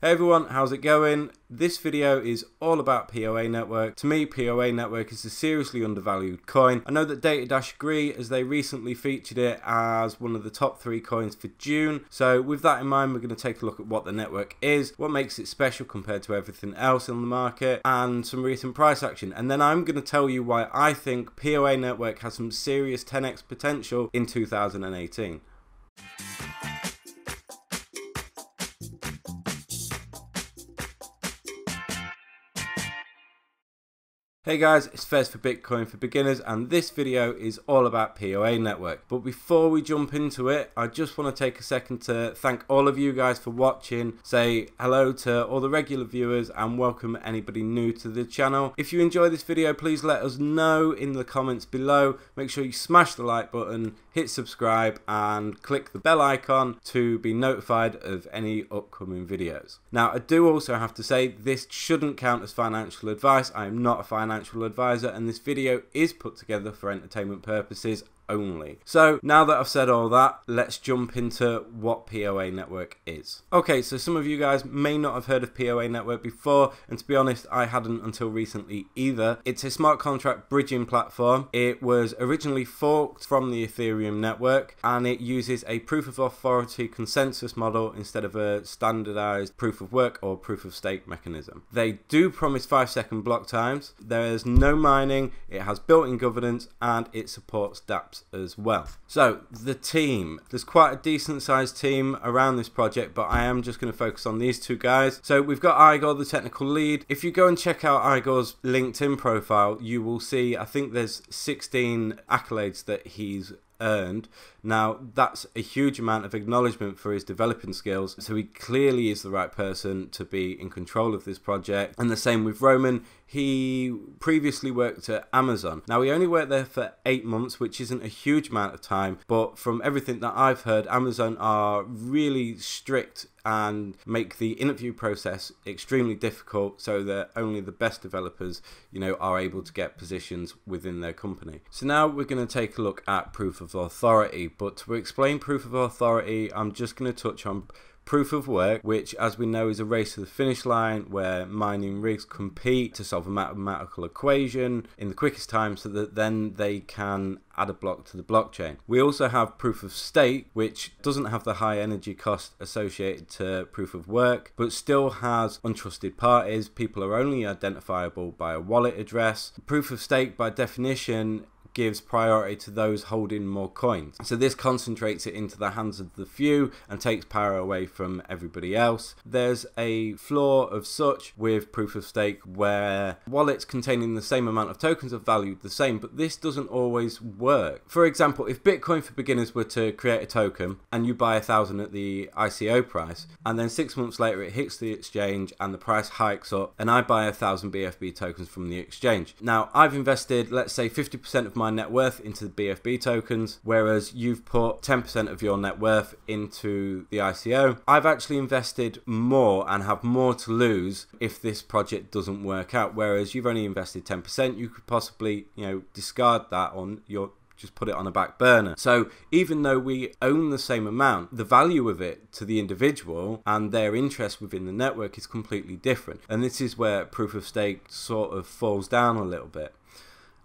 Hey everyone, how's it going? This video is all about POA Network. To me, POA Network is a seriously undervalued coin. I know that DataDash agree, as they recently featured it as one of the top 3 coins for June. So with that in mind, we're going to take a look at what the network is, what makes it special compared to everything else in the market, and some recent price action. And then I'm going to tell you why I think POA Network has some serious 10x potential in 2018. Hey guys, it's Fez for Bitcoin for Beginners, and this video is all about POA Network. But before we jump into it, I just want to take a second to thank all of you guys for watching, say hello to all the regular viewers, and welcome anybody new to the channel. If you enjoy this video, please let us know in the comments below. Make sure you smash the like button, hit subscribe, and click the bell icon to be notified of any upcoming videos. Now, I do also have to say, this shouldn't count as financial advice. I am not a financial advisor, and this video is put together for entertainment purposes only. So now that I've said all that, let's jump into what POA Network is. Okay, so some of you guys may not have heard of POA Network before, and to be honest, I hadn't until recently either. It's a smart contract bridging platform. It was originally forked from the Ethereum network, and it uses a proof of authority consensus model instead of a standardized proof of work or proof of stake mechanism. They do promise 5-second block times. There's no mining, it has built-in governance, and it supports dApps as well. So the team, there's quite a decent sized team around this project, but I am just going to focus on these two guys. So we've got Igor, the technical lead. If you go and check out Igor's LinkedIn profile, you will see, I think there's 16 accolades that he's earned. Now, that's a huge amount of acknowledgement for his developing skills, so he clearly is the right person to be in control of this project. And the same with Roman. He previously worked at Amazon. Now, he only worked there for 8 months, which isn't a huge amount of time, but from everything that I've heard, Amazon are really strict and make the interview process extremely difficult, so that only the best developers, are able to get positions within their company. So now we're going to take a look at proof of authority, but to explain proof of authority, I'm just going to touch on proof of work, which, as we know, is a race to the finish line where mining rigs compete to solve a mathematical equation in the quickest time so that then they can add a block to the blockchain. We also have proof of stake, which doesn't have the high energy cost associated to proof of work, but still has untrusted parties. People are only identifiable by a wallet address. Proof of stake, by definition, gives priority to those holding more coins. So this concentrates it into the hands of the few and takes power away from everybody else. There's a flaw of such with proof of stake where wallets containing the same amount of tokens are valued the same, but this doesn't always work. For example, if Bitcoin for Beginners were to create a token and you buy 1,000 at the ICO price, and then 6 months later it hits the exchange and the price hikes up, and I buy 1,000 BFB tokens from the exchange. Now, I've invested, let's say, 50% of my net worth into the BFB tokens, whereas you've put 10% of your net worth into the ICO. I've actually invested more and have more to lose if this project doesn't work out, whereas you've only invested 10%. You could possibly, discard that on your, just put it on a back burner. So even though we own the same amount, the value of it to the individual and their interest within the network is completely different. And this is where proof of stake sort of falls down a little bit.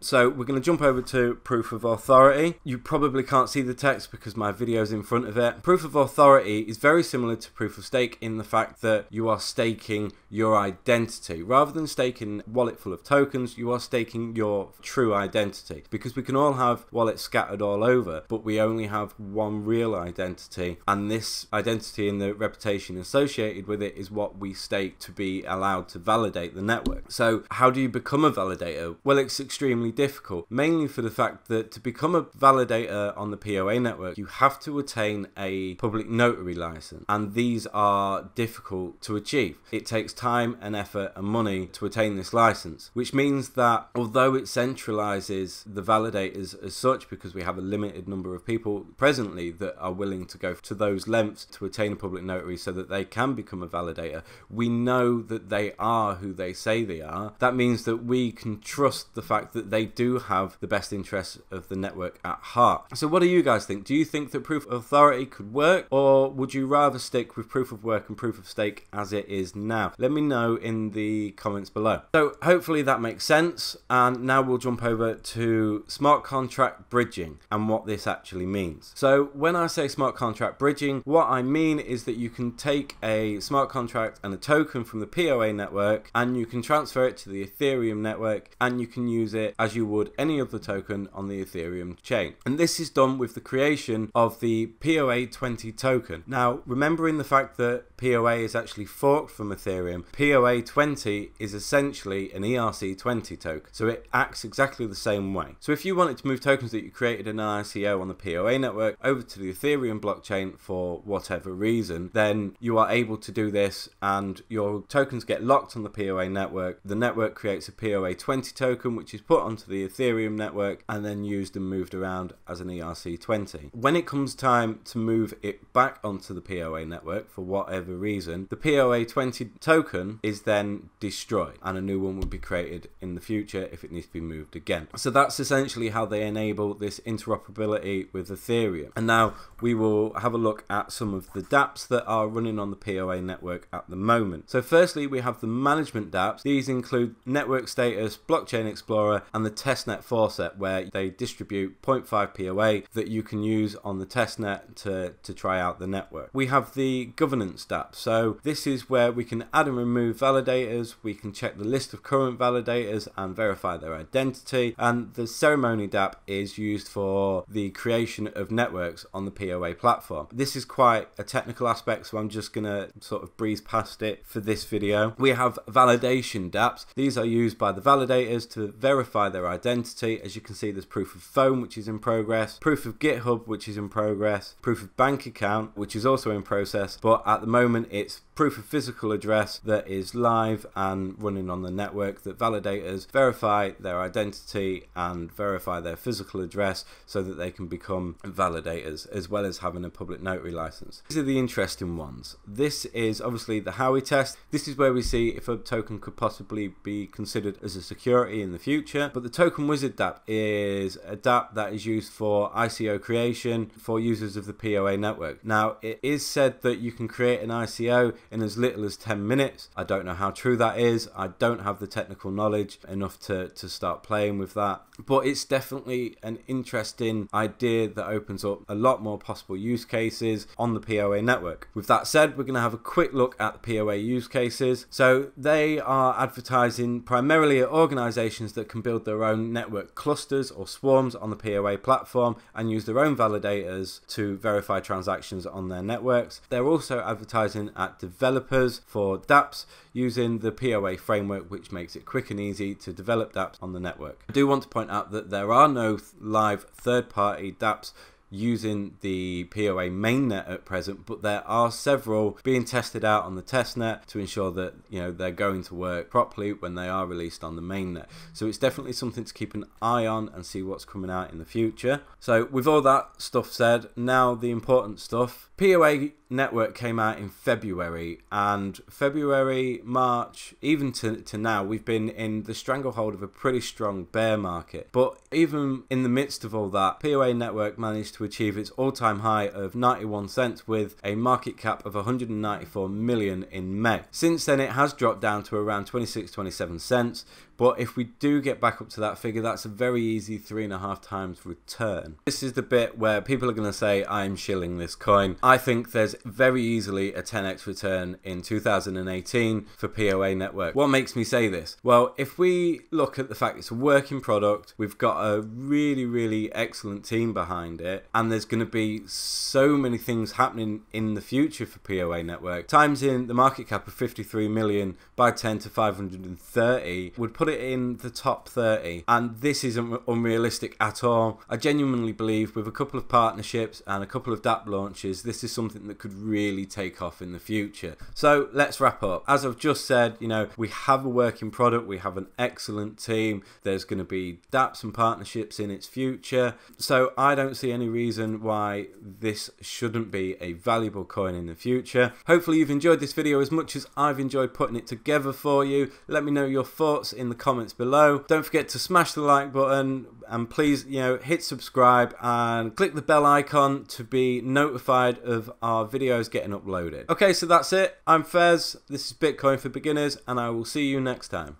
So we're going to jump over to proof of authority. You probably can't see the text because my video is in front of it. Proof of authority is very similar to proof of stake in the fact that you are staking your identity. Rather than staking a wallet full of tokens, you are staking your true identity. Because we can all have wallets scattered all over, but we only have one real identity. And this identity and the reputation associated with it is what we stake to be allowed to validate the network. So how do you become a validator? Well, it's extremely difficult, mainly for the fact that to become a validator on the POA network, you have to attain a public notary license, and these are difficult to achieve. It takes time and effort and money to attain this license, which means that although it centralizes the validators as such, because we have a limited number of people presently that are willing to go to those lengths to attain a public notary so that they can become a validator, we know that they are who they say they are. That means that we can trust the fact that they they do have the best interests of the network at heart. So what do you guys think? Do you think that proof of authority could work, or would you rather stick with proof of work and proof of stake as it is now? Let me know in the comments below. So hopefully that makes sense, and now we'll jump over to smart contract bridging and what this actually means. So when I say smart contract bridging, what I mean is that you can take a smart contract and a token from the POA network and you can transfer it to the Ethereum network, and you can use it as you would any other token on the Ethereum chain. And this is done with the creation of the POA20 token. Now, remembering the fact that POA is actually forked from Ethereum, POA20 is essentially an ERC20 token, so it acts exactly the same way. So if you wanted to move tokens that you created in an ICO on the POA network over to the Ethereum blockchain for whatever reason, then you are able to do this, and your tokens get locked on the POA network. The network creates a POA20 token which is put onto the Ethereum network and then used and moved around as an ERC20. When it comes time to move it back onto the POA network for whatever reason, the POA20 token is then destroyed and a new one would be created in the future if it needs to be moved again. So that's essentially how they enable this interoperability with Ethereum. And now we will have a look at some of the dApps that are running on the POA network at the moment. So firstly, we have the management dApps. These include Network Status, Blockchain Explorer, and the testnet foreset, where they distribute 0.5 POA that you can use on the testnet to try out the network. We have the governance dApp. So this is where we can add and remove validators, we can check the list of current validators and verify their identity, and the ceremony dApp is used for the creation of networks on the POA platform. This is quite a technical aspect, so I'm just gonna sort of breeze past it for this video. We have validation dApps. These are used by the validators to verify their identity. As you can see, there's proof of phone, which is in progress, proof of GitHub, which is in progress, proof of bank account, which is also in process, but at the moment it's proof of physical address that is live and running on the network, that validators verify their identity and verify their physical address so that they can become validators, as well as having a public notary license. These are the interesting ones. This is obviously the Howey test. This is where we see if a token could possibly be considered as a security in the future. But the Token Wizard dApp is a dApp that is used for ICO creation for users of the POA network. Now, it is said that you can create an ICO in as little as 10 minutes. I don't know how true that is. I don't have the technical knowledge enough to start playing with that, but it's definitely an interesting idea that opens up a lot more possible use cases on the POA network. With that said, we're going to have a quick look at the POA use cases. So they are advertising primarily at organizations that can build their own network clusters or swarms on the POA platform and use their own validators to verify transactions on their networks. They're also advertising at developers for dApps using the POA framework, which makes it quick and easy to develop dApps on the network. I do want to point out that there are no live third-party dApps using the POA mainnet at present, but there are several being tested out on the testnet to ensure that, you know, they're going to work properly when they are released on the mainnet. So it's definitely something to keep an eye on and see what's coming out in the future. So with all that stuff said, now the important stuff. POA network came out in February, and February, March, even to now, we've been in the stranglehold of a pretty strong bear market. But even in the midst of all that, POA network managed to achieve its all-time high of 91 cents with a market cap of 194 million in May. Since then, it has dropped down to around 26-27 cents. But if we do get back up to that figure, that's a very easy 3.5 times return. This is the bit where people are going to say, I'm shilling this coin. I think there's very easily a 10x return in 2018 for POA network. What makes me say this? Well, if we look at the fact it's a working product, we've got a really excellent team behind it, and there's going to be so many things happening in the future for POA network. Times in the market cap of 53 million by 10 to 530 would put it in the top 30, and this isn't unrealistic at all. I genuinely believe with a couple of partnerships and a couple of dApp launches, this is something that could really take off in the future. So let's wrap up. As I've just said, you know, we have a working product, we have an excellent team, there's going to be dApps and partnerships in its future, so I don't see any reason why this shouldn't be a valuable coin in the future. Hopefully you've enjoyed this video as much as I've enjoyed putting it together for you. Let me know your thoughts in the comments below. Don't forget to smash the like button, and please, hit subscribe and click the bell icon to be notified of our videos getting uploaded. Okay, so that's it. I'm Fez. This is Bitcoin for Beginners, and I will see you next time.